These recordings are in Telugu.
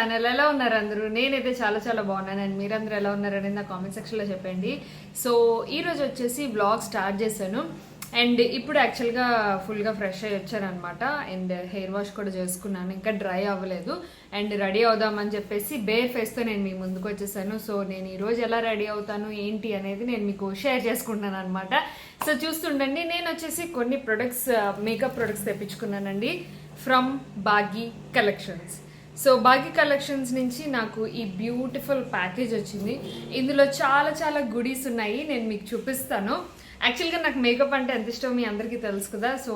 ఛానల్. ఎలా ఉన్నారు అందరూ? నేనైతే చాలా చాలా బాగున్నాను. అండ్ మీరందరూ ఎలా ఉన్నారని నా కామెంట్ సెక్షన్లో చెప్పండి. సో ఈరోజు వచ్చేసి వ్లాగ్ స్టార్ట్ చేశాను. అండ్ ఇప్పుడు యాక్చువల్గా ఫుల్గా ఫ్రెష్ అయ్యి వచ్చానమాట. అండ్ హెయిర్ వాష్ కూడా చేసుకున్నాను, ఇంకా డ్రై అవ్వలేదు. అండ్ రెడీ అవుదామని చెప్పేసి బేర్ ఫేస్తో నేను మీ ముందుకు వచ్చేసాను. సో నేను ఈరోజు ఎలా రెడీ అవుతాను ఏంటి అనేది నేను మీకు షేర్ చేసుకుంటాను అనమాట. సో చూస్తుండండి. నేను వచ్చేసి కొన్ని ప్రొడక్ట్స్, మేకప్ ప్రొడక్ట్స్ తెప్పించుకున్నానండి from baggy collections. So baggy collections నుంచి నాకు ఈ బ్యూటిఫుల్ ప్యాకేజ్ వచ్చింది. ఇందులో చాలా చాలా గుడీస్ ఉన్నాయి, నేను మీకు చూపిస్తాను. యాక్చువల్గా నాకు మేకప్ అంటే ఎంత ఇష్టం మీ అందరికీ తెలుసు కదా. సో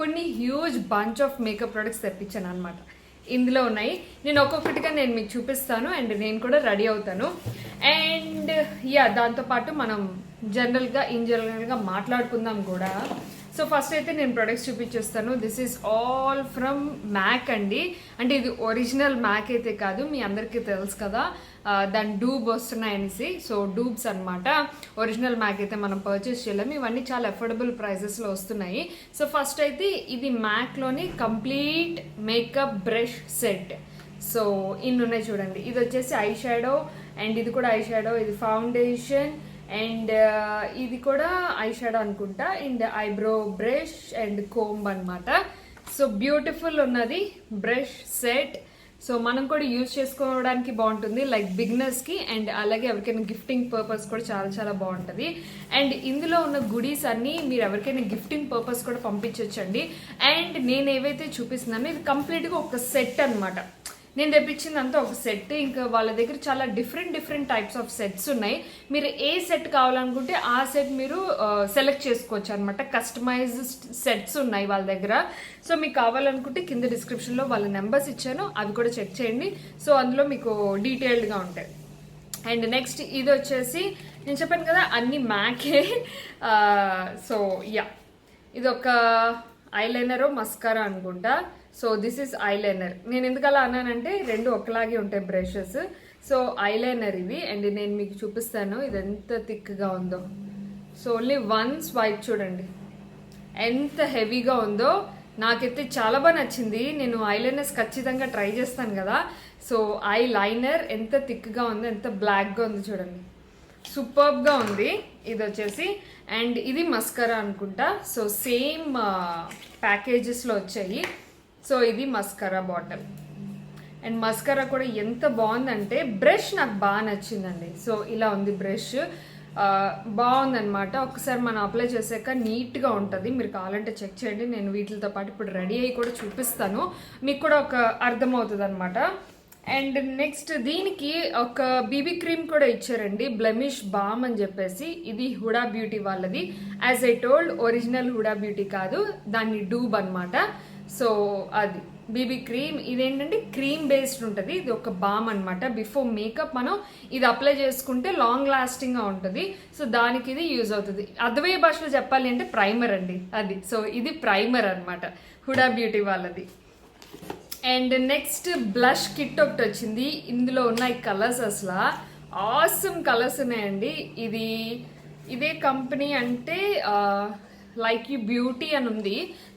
కొన్ని huge bunch of makeup products తెప్పించాను అనమాట. ఇందులో ఉన్నాయి, నేను ఒక్కొక్కటిగా నేను మీకు చూపిస్తాను. అండ్ నేను కూడా రెడీ అవుతాను. అండ్ దాంతోపాటు మనం జనరల్గా మాట్లాడుకుందాం కూడా. సో ఫస్ట్ అయితే నేను ప్రొడక్ట్స్ చూపించేస్తాను. This is all from MAC అండి. అంటే ఇది ఒరిజినల్ మ్యాక్ అయితే కాదు, మీ అందరికీ తెలుసు కదా దాని డూబ్ వస్తున్నాయనేసి. సో డూబ్స్ అనమాట. ఒరిజినల్ మ్యాక్ అయితే మనం పర్చేస్ చేయలేము. ఇవన్నీ చాలా అఫోర్డబుల్ ప్రైజెస్లో వస్తున్నాయి. సో ఫస్ట్ అయితే ఇది మ్యాక్లోని complete makeup brush set. So ఇన్ని ఉన్నాయి చూడండి. ఇది వచ్చేసి ఐ షాడో, అండ్ ఇది కూడా ఐ షాడో, ఇది ఫౌండేషన్, అండ్ ఇది కూడా ఐ షాడో అనుకుంటా, and eyebrow brush and comb అనమాట. సో బ్యూటిఫుల్ ఉన్నది బ్రష్ సెట్. సో మనం కూడా యూజ్ చేసుకోవడానికి బాగుంటుంది, లైక్ బిగినర్స్కి. అండ్ అలాగే ఎవరికైనా గిఫ్టింగ్ పర్పస్ కూడా చాలా చాలా బాగుంటుంది. అండ్ ఇందులో ఉన్న గుడీస్ అన్నీ మీరు ఎవరికైనా గిఫ్టింగ్ పర్పస్ కూడా పంపించవచ్చండి. అండ్ నేను ఏవైతే చూపిస్తున్నానో ఇది కంప్లీట్గా ఒక సెట్ అనమాట. నేను తెప్పించిందంతా ఒక సెట్. ఇంకా వాళ్ళ దగ్గర చాలా డిఫరెంట్ టైప్స్ ఆఫ్ సెట్స్ ఉన్నాయి. మీరు ఏ సెట్ కావాలనుకుంటే ఆ సెట్ మీరు సెలెక్ట్ చేసుకోవచ్చు అనమాట. కస్టమైజ్డ్ సెట్స్ ఉన్నాయి వాళ్ళ దగ్గర. సో మీకు కావాలనుకుంటే కింద డిస్క్రిప్షన్లో వాళ్ళ నెంబర్స్ ఇచ్చాను, అవి కూడా చెక్ చేయండి. సో అందులో మీకు డీటెయిల్డ్గా ఉంటాయి. అండ్ నెక్స్ట్ ఇది వచ్చేసి నేను చెప్పాను కదా అన్ని మ్యాకే. సో ఇది ఒక ఐలైనర్ మస్కారా అనుకుంటా. So this is eyeliner. నేను ఎందుకు అలా అన్నానంటే రెండు ఒకలాగే ఉంటాయి బ్రషెస్. సో ఐలైనర్ ఇది. అండ్ నేను మీకు చూపిస్తాను ఇది ఎంత థిక్గా ఉందో. సో ఓన్లీ వన్ స్వైప్ చూడండి ఎంత హెవీగా ఉందో. నాకైతే చాలా బాగా నచ్చింది. నేను ఐలైనర్స్ ఖచ్చితంగా ట్రై చేస్తాను కదా. సో ఐ లైనర్ ఎంత థిక్గా ఉందో, ఎంత బ్లాక్గా ఉందో చూడండి. సూపర్బ్గా ఉంది ఇది వచ్చేసి. అండ్ ఇది మస్కరా అనుకుంటా. సో సేమ్ ప్యాకేజెస్లో వచ్చాయి. సో ఇది మస్కరా బాటిల్. అండ్ మస్కరా కూడా ఎంత బాగుందంటే బ్రష్ నాకు బాగా నచ్చిందండి. సో ఇలా ఉంది బ్రష్, బాగుందనమాట. ఒకసారి మనం అప్లై చేసాక నీట్గా ఉంటుంది. మీరు కావాలంటే చెక్ చేయండి. నేను వీటితో పాటు ఇప్పుడు రెడీ అయ్యి కూడా చూపిస్తాను, మీకు కూడా ఒక అర్థమవుతుంది అనమాట. అండ్ నెక్స్ట్ దీనికి ఒక బీబీ క్రీమ్ కూడా ఇచ్చారండి, బ్లెమిష్ బామ్ అని చెప్పేసి. ఇది హుడా బ్యూటీ వాళ్ళది. As I told original Huda Beauty కాదు, దాన్ని డూబ్ అనమాట. సో అది బీబీ క్రీమ్. ఇదేంటంటే క్రీమ్ బేస్డ్ ఉంటుంది. ఇది ఒక బామ్ అనమాట. బిఫోర్ మేకప్ మనం ఇది అప్లై చేసుకుంటే లాంగ్ లాస్టింగ్గా ఉంటుంది. సో దానికి ఇది యూజ్ అవుతుంది. అర్థమయ్యే భాషలో చెప్పాలి అంటే ప్రైమర్ అండి అది. సో ఇది ప్రైమర్ అనమాట హుడా బ్యూటీ వాళ్ళది. అండ్ నెక్స్ట్ బ్లష్ కిట్ ఒకటి వచ్చింది. ఇందులో ఉన్నాయి కలర్స్, అసలు ఆసమ్ కలర్స్ ఉన్నాయండి. ఇదే కంపెనీ అంటే లైక్ యూ బ్యూటీ అని ఉంది.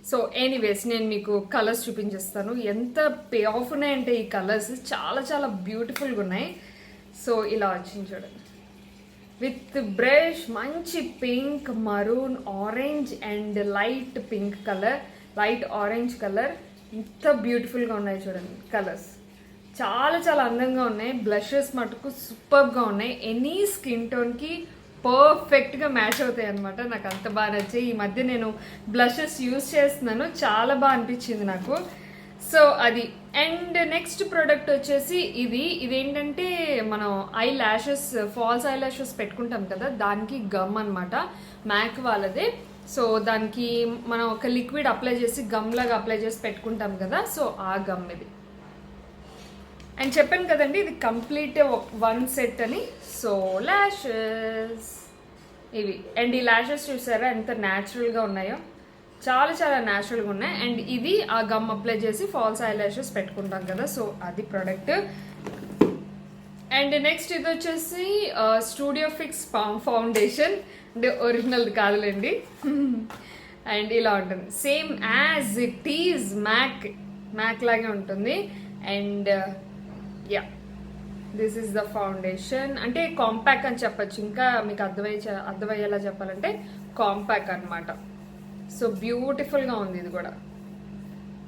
సో ఎనీవేస్ నేను మీకు కలర్స్ చూపించేస్తాను. ఎంత పే ఆఫ్ ఉన్నాయంటే ఈ కలర్స్ చాలా చాలా బ్యూటిఫుల్గా ఉన్నాయి. సో ఇలా వచ్చింది చూడండి, విత్ బ్రష్, మంచి pink, maroon, orange and light pink colour, light orange colour. ఎంత బ్యూటిఫుల్గా ఉన్నాయి చూడండి కలర్స్. చాలా చాలా అందంగా ఉన్నాయి. బ్లషెస్ మటుకు సూపర్గా ఉన్నాయి. ఎనీ స్కిన్ టోన్కి పర్ఫెక్ట్గా మ్యాచ్ అవుతాయి అనమాట. నాకు అంత బాగా నచ్చాయి. ఈ మధ్య నేను బ్లషెస్ యూజ్ చేస్తున్నాను, చాలా బాగా అనిపించింది నాకు. సో అది. అండ్ నెక్స్ట్ ప్రోడక్ట్ వచ్చేసి ఇదేంటంటే మనం eyelashes, false eyelashes పెట్టుకుంటాం కదా, దానికి గమ్ అనమాట, మ్యాక్ వాళ్ళదే. సో దానికి మనం ఒక లిక్విడ్ అప్లై చేసి గమ్ లాగా అప్లై చేసి పెట్టుకుంటాం కదా. సో ఆ గమ్ ఇది. అండ్ చెప్పాను కదండి ఇది కంప్లీట్ వన్ సెట్ అని. సో ల్యాషెస్ ఇవి. అండ్ ఈ ల్యాషెస్ చూసారా ఎంత న్యాచురల్గా ఉన్నాయో, చాలా చాలా న్యాచురల్గా ఉన్నాయి. అండ్ ఇది ఆ గమ్ అప్లై చేసి ఫాల్స్ ఐ ల్యాషెస్ పెట్టుకుంటాం కదా. సో అది ప్రోడక్ట్. అండ్ నెక్స్ట్ ఇది వచ్చేసి స్టూడియో ఫిక్స్ ఫౌండేషన్. అంటే ఒరిజినల్ కాదులేండి. అండ్ ఇలా ఉంటుంది, same as it is MAC లాగే ఉంటుంది. And yeah, this is the foundation. అంటే కాంపాక్ట్ అని చెప్పచ్చు, ఇంకా మీకు అర్థమయ్యేలా చెప్పాలంటే కాంపాక్ట్ అనమాట. సో బ్యూటిఫుల్గా ఉంది, ఇది కూడా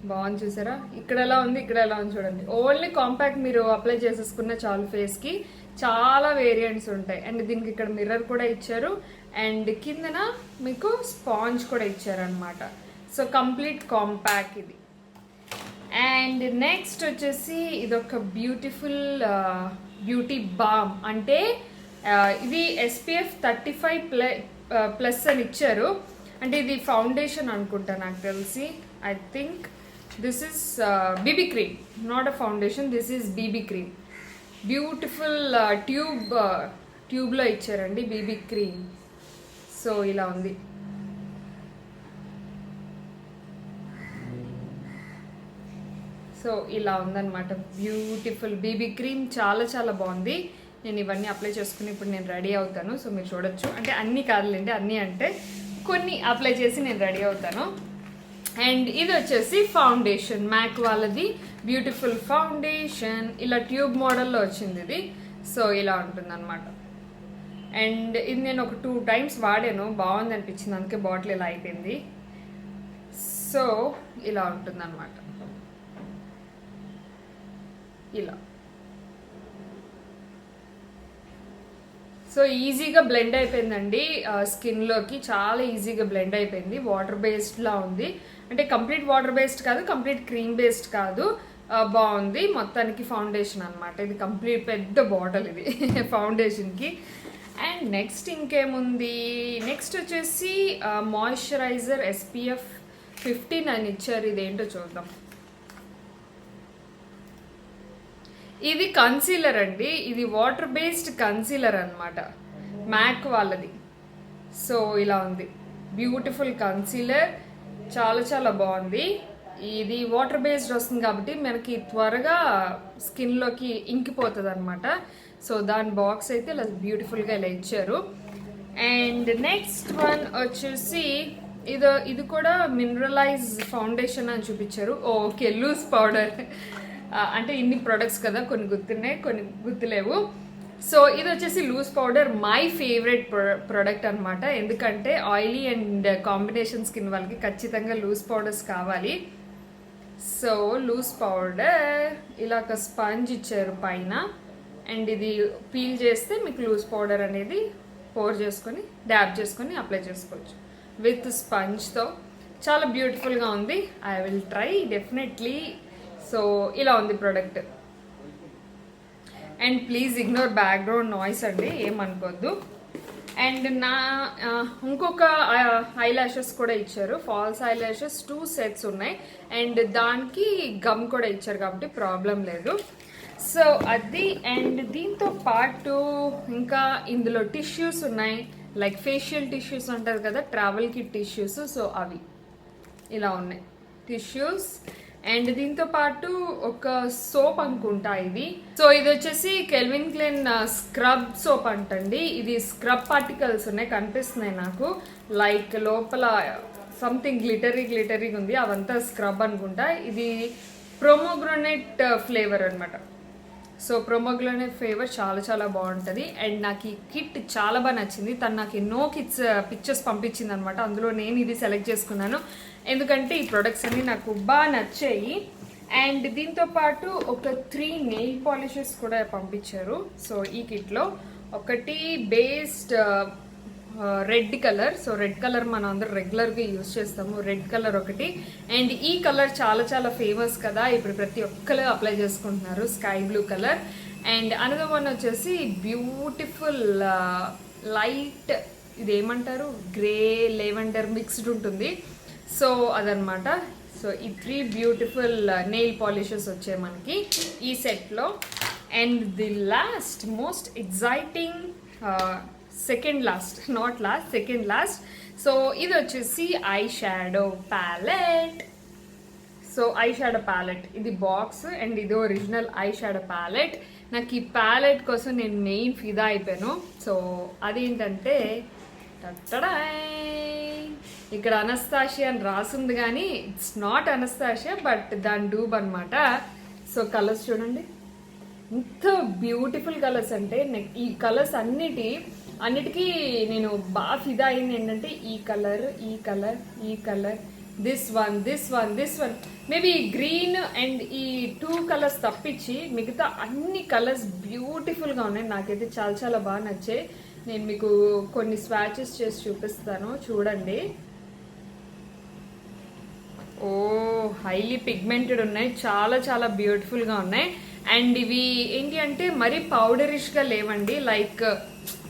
బాగుంది. చూసారా ఇక్కడ ఎలా ఉంది, ఇక్కడ ఎలా ఉంది చూడండి. ఓన్లీ కాంపాక్ట్ మీరు అప్లై చేసేసుకున్న చాలు ఫేస్కి. చాలా వేరియంట్స్ ఉంటాయి. అండ్ దీనికి ఇక్కడ మిర్రర్ కూడా ఇచ్చారు, అండ్ కిందన మీకు స్పాంజ్ కూడా ఇచ్చారనమాట. సో కంప్లీట్ కాంపాక్ట్ ఇది. అండ్ నెక్స్ట్ వచ్చేసి ఇదొక బ్యూటిఫుల్ బ్యూటీ బామ్. అంటే ఇది SPF 35+ అని ఇచ్చారు. అంటే ఇది ఫౌండేషన్ అనుకుంటా నాకు తెలిసి. I think this is BB cream, not a foundation, this is BB cream. Beautiful ట్యూబ్లో ఇచ్చారండి BB cream. సో ఇలా ఉంది. సో ఇలా ఉందన్నమాట బ్యూటిఫుల్ BB cream. చాలా చాలా బాగుంది. నేను ఇవన్నీ అప్లై చేసుకుని ఇప్పుడు నేను రెడీ అవుతాను. సో మీరు చూడొచ్చు. అంటే అన్నీ కాదులేండి, అన్నీ అంటే కొన్ని అప్లై చేసి నేను రెడీ అవుతాను. అండ్ ఇది వచ్చేసి ఫౌండేషన్, MAC వాళ్ళది బ్యూటిఫుల్ ఫౌండేషన్. ఇలా ట్యూబ్ మోడల్లో వచ్చింది ఇది. సో ఇలా ఉంటుంది అనమాట. అండ్ ఇది నేను ఒక 2 times వాడాను, బాగుంది అనిపించింది, అందుకే బాటిల్ ఇలా అయిపోయింది. సో ఇలా ఉంటుంది అనమాట. ఇలా సో ఈజీగా బ్లెండ్ అయిపోయిందండి స్కిన్లోకి, చాలా ఈజీగా బ్లెండ్ అయిపోయింది. వాటర్ బేస్డ్లా ఉంది. అంటే కంప్లీట్ వాటర్ బేస్డ్ కాదు, కంప్లీట్ క్రీమ్ బేస్డ్ కాదు. బాగుంది మొత్తానికి ఫౌండేషన్ అనమాట. ఇది కంప్లీట్ పెద్ద బాటిల్ ఇది ఫౌండేషన్కి. అండ్ నెక్స్ట్ ఇంకేముంది, నెక్స్ట్ వచ్చేసి మాయిశ్చరైజర్ SPF 15 అని ఇచ్చారు. ఇదేంటో చూద్దాం. ఇది కన్సీలర్ అండి, ఇది వాటర్ బేస్డ్ కన్సీలర్ అనమాట, MAC వాళ్ళది. సో ఇలా ఉంది బ్యూటిఫుల్ కన్సీలర్, చాలా చాలా బాగుంది. ఇది వాటర్ బేస్డ్ వస్తుంది కాబట్టి మనకి త్వరగా స్కిన్లోకి ఇంకిపోతుంది అనమాట. సో దాని బాక్స్ అయితే ఇలా బ్యూటిఫుల్గా ఇలా ఇచ్చారు. అండ్ నెక్స్ట్ వన్ వచ్చేసి ఇది కూడా మినరలైజ్ ఫౌండేషన్ అని చూపించారు. Okay, loose powder. అంటే ఇన్ని ప్రొడక్ట్స్ కదా, కొన్ని గుర్తున్నాయి కొన్ని గుర్తులేవు. సో ఇది వచ్చేసి loose powder, my favourite product అనమాట. ఎందుకంటే ఆయిలీ అండ్ కాంబినేషన్ స్కిన్ వాళ్ళకి ఖచ్చితంగా లూజ్ పౌడర్స్ కావాలి. సో లూజ్ పౌడర్ ఇలా ఒక స్పంజ్ ఇచ్చారు పైన. అండ్ ఇది పీల్ చేస్తే మీకు లూజ్ పౌడర్ అనేది పోర్ చేసుకొని డ్యాబ్ చేసుకొని అప్లై చేసుకోవచ్చు విత్ స్పంజ్తో. చాలా బ్యూటిఫుల్గా ఉంది. I will try definitely. So ఇలా ఉంది product. And please ignore background noise అండి, ఏమనుకోద్దు. అండ్ ఇంకొక ఐ లాషెస్ కూడా ఇచ్చారు, ఫాల్స్ ఐ లాషెస్ 2 sets ఉన్నాయి. అండ్ దానికి గమ్ కూడా ఇచ్చారు కాబట్టి ప్రాబ్లం లేదు. సో అది. అండ్ దీంతో పాటు ఇంకా ఇందులో టిష్యూస్ ఉన్నాయి, లైక్ ఫేషియల్ టిష్యూస్ ఉంటుంది కదా, ట్రావెల్ కిట్ టిష్యూస్. సో అవి ఇలా ఉన్నాయి టిష్యూస్. అండ్ దీంతో పాటు ఒక సోప్ అనుకుంటా ఇది. సో ఇది వచ్చేసి కెల్విన్ క్లైన్ స్క్రబ్ సోప్ అంటండి. ఇది స్క్రబ్ పార్టికల్స్ ఉన్నాయి, కనిపిస్తున్నాయి నాకు. లైక్ లోపల సంథింగ్ గ్లిటరీ ఉంది, అవంతా స్క్రబ్ అనుకుంటా. ఇది ప్రోమోగ్రనేట్ ఫ్లేవర్ అనమాట. సో ప్రోమోగ్రనేట్ ఫ్లేవర్ చాలా చాలా బాగుంటుంది. అండ్ నాకు ఈ కిట్ చాలా బాగా నచ్చింది. తను నాకు ఎన్నో పిక్చర్స్ పంపించింది అనమాట. అందులో నేను ఇది సెలెక్ట్ చేసుకున్నాను, ఎందుకంటే ఈ ప్రొడక్ట్స్ అన్ని నాకు బాగా నచ్చాయి. అండ్ దీంతో పాటు ఒక 3 నెయిల్ పాలిషెస్ కూడా పంపించారు. సో ఈ కిట్లో ఒకటి based red colour. So red colour మనం అందరూ రెగ్యులర్గా యూజ్ చేస్తాము, రెడ్ కలర్ ఒకటి. అండ్ ఈ కలర్ చాలా చాలా ఫేమస్ కదా, ఇప్పుడు ప్రతి ఒక్కరు అప్లై చేసుకుంటున్నారు, sky blue colour. And another one వచ్చేసి బ్యూటిఫుల్ లైట్, ఇదేమంటారు, గ్రే లెవెండర్ మిక్స్డ్ ఉంటుంది. సో అదనమాట. సో ఈ 3 బ్యూటిఫుల్ నెయిల్ పాలిషెస్ వచ్చాయి మనకి ఈ సెట్లో. And the last most exciting, second last, second last. So ఇది వచ్చేసి eye shadow palette. So eyeshadow palette ఇది బాక్స్, అండ్ ఇది ఒరిజినల్ ఐ షాడో ప్యాలెట్. నాకు ఈ ప్యాలెట్ కోసం నేను మెయిన్ ఫిదా అయిపోయాను. సో అదేంటంటే ఇక్కడ అనస్తాషియా అని రాసింది, కానీ ఇట్స్ నాట్ అనస్తాషియా, బట్ దాని డూబ్ అనమాట. సో కలర్స్ చూడండి, ఇంత బ్యూటిఫుల్ కలర్స్ అంటే ఈ కలర్స్ అన్నిటికీ నేను బాగా ఫిదా అయింది ఏంటంటే ఈ కలర్, ఈ కలర్, ఈ colour, this one maybe green and ఈ 2 కలర్స్ తప్పించి మిగతా అన్ని కలర్స్ బ్యూటిఫుల్గా ఉన్నాయి. నాకైతే చాలా చాలా బాగా నచ్చాయి. నేను మీకు కొన్ని స్వాచెస్ చేసి చూపిస్తాను, చూడండి. ఓ హైలీ పిగ్మెంటెడ్ ఉన్నాయి, చాలా చాలా బ్యూటిఫుల్గా ఉన్నాయి. అండ్ ఇవి ఏంటి అంటే మరీ పౌడరిష్గా లేవండి, లైక్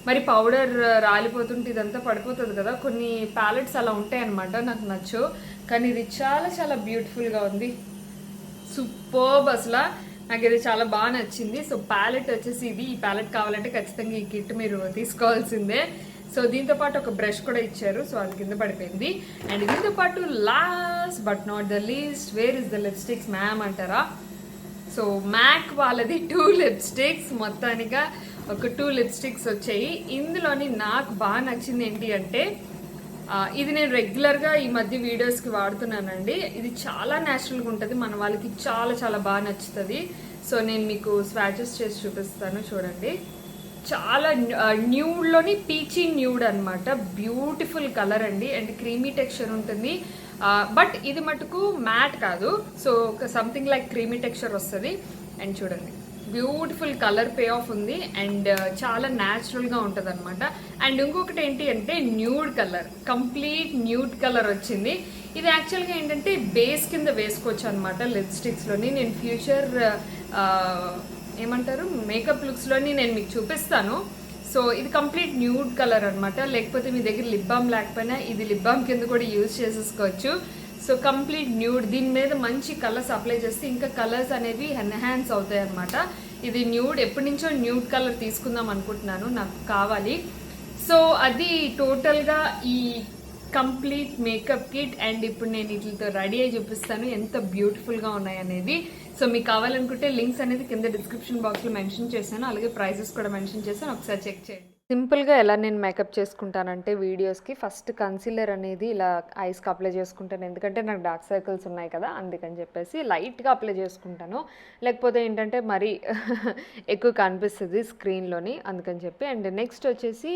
మరి పౌడర్ రాలిపోతుంటే ఇదంతా పడిపోతుంది కదా, కొన్ని ప్యాలెట్స్ అలా ఉంటాయి అనమాట, నాకు నచ్చు. కానీ ఇది చాలా చాలా బ్యూటిఫుల్గా ఉంది, సూపర్బ్ అసలు. నాకు ఇది చాలా బాగా నచ్చింది. సో ప్యాలెట్ వచ్చేసి ఇది, ఈ ప్యాలెట్ కావాలంటే ఖచ్చితంగా ఈ కిట్ మీరు తీసుకోవాల్సిందే. సో దీంతో పాటు ఒక బ్రష్ కూడా ఇచ్చారు, సో అది కింద పడిపోయింది. అండ్ దీంతో పాటు last but not the least, where is the lipsticks ma'am అంటారా? సో మ్యాక్ వాళ్ళది 2 లిప్స్టిక్స్, మొత్తానిగా ఒక 2 లిప్స్టిక్స్ వచ్చాయి. ఇందులోని నాకు బాగా నచ్చింది ఏంటి అంటే ఇది నేను రెగ్యులర్గా ఈ మధ్య వీడియోస్కి వాడుతున్నానండి. ఇది చాలా న్యాచురల్గా ఉంటుంది, మన వాళ్ళకి చాలా చాలా బాగా నచ్చుతుంది. సో నేను మీకు స్వాచెస్ చేసి చూపిస్తాను, చూడండి. చాలా న్యూడ్లోని పీచీ న్యూడ్ అనమాట, బ్యూటిఫుల్ కలర్ అండి. అండ్ క్రీమీ టెక్స్చర్ ఉంటుంది, బట్ ఇది మటుకు మ్యాట్ కాదు, సో ఒక సంథింగ్ లైక్ క్రీమీ టెక్స్చర్ వస్తుంది. అండ్ చూడండి, బ్యూటిఫుల్ కలర్ పే ఆఫ్ ఉంది అండ్ చాలా న్యాచురల్గా ఉంటుంది అనమాట. అండ్ ఇంకొకటి ఏంటి అంటే nude colour, complete nude colour వచ్చింది. ఇది యాక్చువల్గా ఏంటంటే బేస్ కింద వేసుకోవచ్చు అనమాట లిప్స్టిక్స్లోని. నేను ఫ్యూచర్ ఏమంటారు మేకప్ లుక్స్లోని నేను మీకు చూపిస్తాను. సో ఇది కంప్లీట్ న్యూడ్ కలర్ అనమాట, లేకపోతే మీ దగ్గర లిప్ బామ్ లేకపోయినా ఇది లిప్ బామ్ కింద కూడా యూజ్ చేసేసుకోవచ్చు. సో కంప్లీట్ న్యూడ్, దీని మీద మంచి కలర్స్ అప్లై చేస్తే ఇంకా కలర్స్ అనేవి ఎన్హాన్స్ అవుతాయి అనమాట. ఇది న్యూడ్, ఎప్పటి నుంచో న్యూడ్ కలర్ తీసుకుందాం అనుకుంటున్నాను, నాకు కావాలి. సో అది టోటల్గా ఈ కంప్లీట్ మేకప్ కిట్. అండ్ ఇప్పుడు నేను వీటితో రెడీ అయ్యి చూపిస్తాను ఎంత బ్యూటిఫుల్గా ఉన్నాయి అనేది. సో మీకు కావాలనుకుంటే లింక్స్ అనేది కింద డిస్క్రిప్షన్ బాక్స్లో మెన్షన్ చేశాను, అలాగే ప్రైజెస్ కూడా మెన్షన్ చేశాను, ఒకసారి చెక్ చేయండి. సింపుల్గా ఎలా నేను మేకప్ చేసుకుంటానంటే వీడియోస్కి ఫస్ట్ కన్సీలర్ అనేది ఇలా ఐస్కి అప్లై చేసుకుంటాను, ఎందుకంటే నాకు డార్క్ సర్కిల్స్ ఉన్నాయి కదా, అందుకని చెప్పేసి లైట్గా అప్లై చేసుకుంటాను, లేకపోతే ఏంటంటే మరీ ఎక్కువ కనిపిస్తుంది స్క్రీన్లోని, అందుకని చెప్పి. అండ్ నెక్స్ట్ వచ్చేసి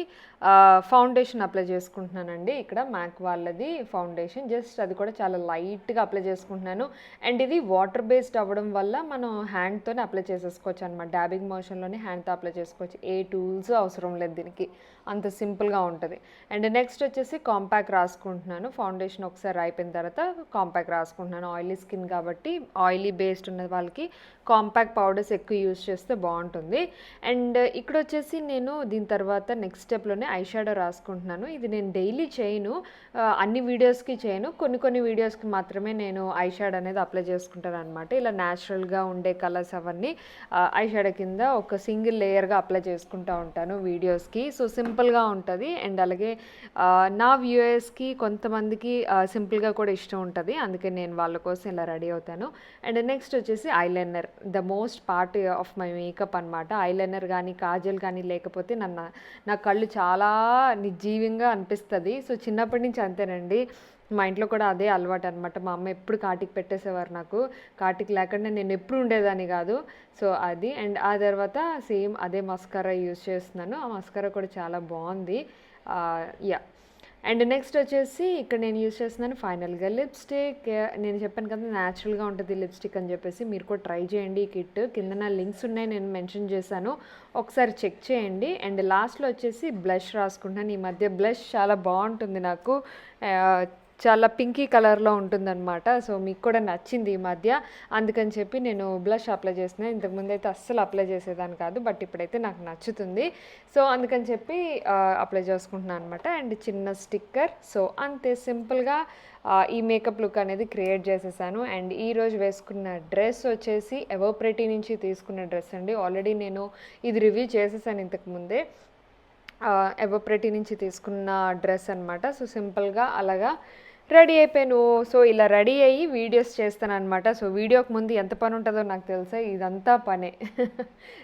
ఫౌండేషన్ అప్లై చేసుకుంటున్నానండి. ఇక్కడ మ్యాక్ వాళ్ళది ఫౌండేషన్, జస్ట్ అది కూడా చాలా లైట్గా అప్లై చేసుకుంటున్నాను. అండ్ ఇది వాటర్ బేస్డ్ అవ్వడం వల్ల మనం హ్యాండ్తోనే అప్లై చేసేసుకోవచ్చు అనమాట, డాబింగ్ మోషన్లోనే హ్యాండ్తో అప్లై చేసుకోవచ్చు, ఏ టూల్స్ అవసరం లేదు దీనికి, అంత సింపుల్గా ఉంటుంది. అండ్ నెక్స్ట్ వచ్చేసి కాంపాక్ట్ రాసుకుంటున్నాను. ఫౌండేషన్ ఒకసారి అయిపోయిన తర్వాత కాంపాక్ట్ రాసుకుంటున్నాను. ఆయిలీ స్కిన్ కాబట్టి ఆయిలీ బేస్డ్ ఉన్న వాళ్ళకి కాంపాక్ట్ పౌడర్స్ ఎక్కువ యూజ్ చేస్తే బాగుంటుంది. అండ్ ఇక్కడ వచ్చేసి నేను దీని తర్వాత నెక్స్ట్ స్టెప్లోనే ఐ షాడో రాసుకుంటున్నాను. ఇది నేను డైలీ చేయను, అన్ని వీడియోస్కి చేయను, కొన్ని వీడియోస్కి మాత్రమే నేను ఐ షాడో అనేది అప్లై చేసుకుంటాను అనమాట. ఇలా న్యాచురల్గా ఉండే కలర్స్ అవన్నీ ఐ షాడో కింద ఒక సింగిల్ లేయర్గా అప్లై చేసుకుంటూ ఉంటాను వీడియోస్కి. సో సింపుల్గా ఉంటుంది. అండ్ అలాగే నా వ్యూయర్స్కి కొంతమందికి సింపుల్గా కూడా ఇష్టం ఉంటుంది, అందుకే నేను వాళ్ళ కోసం ఇలా రెడీ అవుతాను. అండ్ నెక్స్ట్ వచ్చేసి eyeliner, the most part of my makeup అనమాట. ఐలైనర్ కానీ కాజల్ కానీ లేకపోతే నా కళ్ళు చాలా నిర్జీవంగా అనిపిస్తుంది. సో చిన్నప్పటి నుంచి అంతేనండి, మా ఇంట్లో కూడా అదే అలవాటు అనమాట. మా అమ్మ ఎప్పుడు కాటికి పెట్టేసేవారు, నాకు కాటికి లేకుండా నేను ఎప్పుడు ఉండేదాన్ని కాదు. సో అది. అండ్ ఆ తర్వాత సేమ్ అదే మస్కారా యూజ్ చేస్తున్నాను, ఆ మస్కారా కూడా చాలా బాగుంది. యా. అండ్ నెక్స్ట్ వచ్చేసి ఇక్కడ నేను యూజ్ చేస్తున్నాను ఫైనల్గా లిప్స్టిక్. నేను చెప్పాను కదా న్యాచురల్గా ఉంటుంది లిప్స్టిక్ అని చెప్పేసి, మీరు కూడా ట్రై చేయండి ఈ కిట్. కింద నా లింక్స్ ఉన్నాయి, నేను మెన్షన్ చేశాను, ఒకసారి చెక్ చేయండి. అండ్ లాస్ట్లో వచ్చేసి బ్లష్ రాసుకుంటాను. ఈ మధ్య బ్లష్ చాలా బాగుంటుంది నాకు, చాలా పింకీ కలర్లో ఉంటుందన్నమాట. సో మీకు కూడా నచ్చింది ఈ మధ్య, అందుకని చెప్పి నేను బ్లష్ అప్లై చేస్తున్నాను. ఇంతకుముందు అయితే అస్సలు అప్లై చేసేదాన్ని కాదు, బట్ ఇప్పుడైతే నాకు నచ్చుతుంది. సో అందుకని చెప్పి అప్లై చేసుకుంటున్నాను అనమాట. అండ్ చిన్న స్టిక్కర్. సో అంతే సింపుల్గా ఈ మేకప్ లుక్ అనేది క్రియేట్ చేసేసాను. అండ్ ఈరోజు వేసుకున్న డ్రెస్ వచ్చేసి ఎవోప్రెటీ నుంచి తీసుకున్న డ్రెస్ అండి. ఆల్రెడీ నేను ఇది రివ్యూ చేసేసాను ఇంతకుముందే, ఎవోప్రెటీ నుంచి తీసుకున్న డ్రెస్ అనమాట. సో సింపుల్గా అలాగా రెడీ అయిపోయాను. సో ఇలా రెడీ అయ్యి వీడియోస్ చేస్తాను అనమాట. సో వీడియోకి ముందు ఎంత పని ఉంటుందో నాకు తెలుసా, ఇదంతా పనే.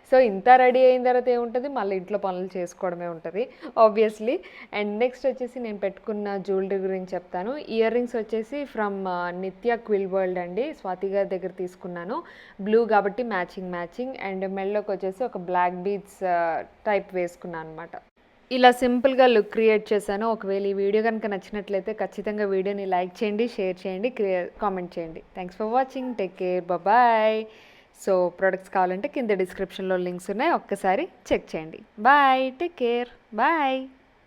సో ఇంత రెడీ అయిన తర్వాత ఏముంటుంది, మళ్ళీ ఇంట్లో పనులు చేసుకోవడమే ఉంటుంది ఆబ్వియస్లీ. అండ్ నెక్స్ట్ వచ్చేసి నేను పెట్టుకున్న జ్యువెలరీ గురించి చెప్తాను. ఇయర్ రింగ్స్ వచ్చేసి ఫ్రమ్ నిత్య క్విల్ వరల్డ్ అండి, స్వాతి గారి దగ్గర తీసుకున్నాను. బ్లూ కాబట్టి మ్యాచింగ్. అండ్ మెల్లోకి వచ్చేసి ఒక బ్లాక్ బీడ్స్ టైప్ వేసుకున్నాను అనమాట. ఇలా సింపుల్గా లుక్ క్రియేట్ చేశాను. ఒకవేళ ఈ వీడియో కనుక నచ్చినట్లయితే ఖచ్చితంగా వీడియోని లైక్ చేయండి, షేర్ చేయండి, కామెంట్ చేయండి. Thanks for watching. Take care, bye. So products కావాలంటే కింద డిస్క్రిప్షన్లో లింక్స్ ఉన్నాయి, ఒక్కసారి చెక్ చేయండి. Bye, take care, bye.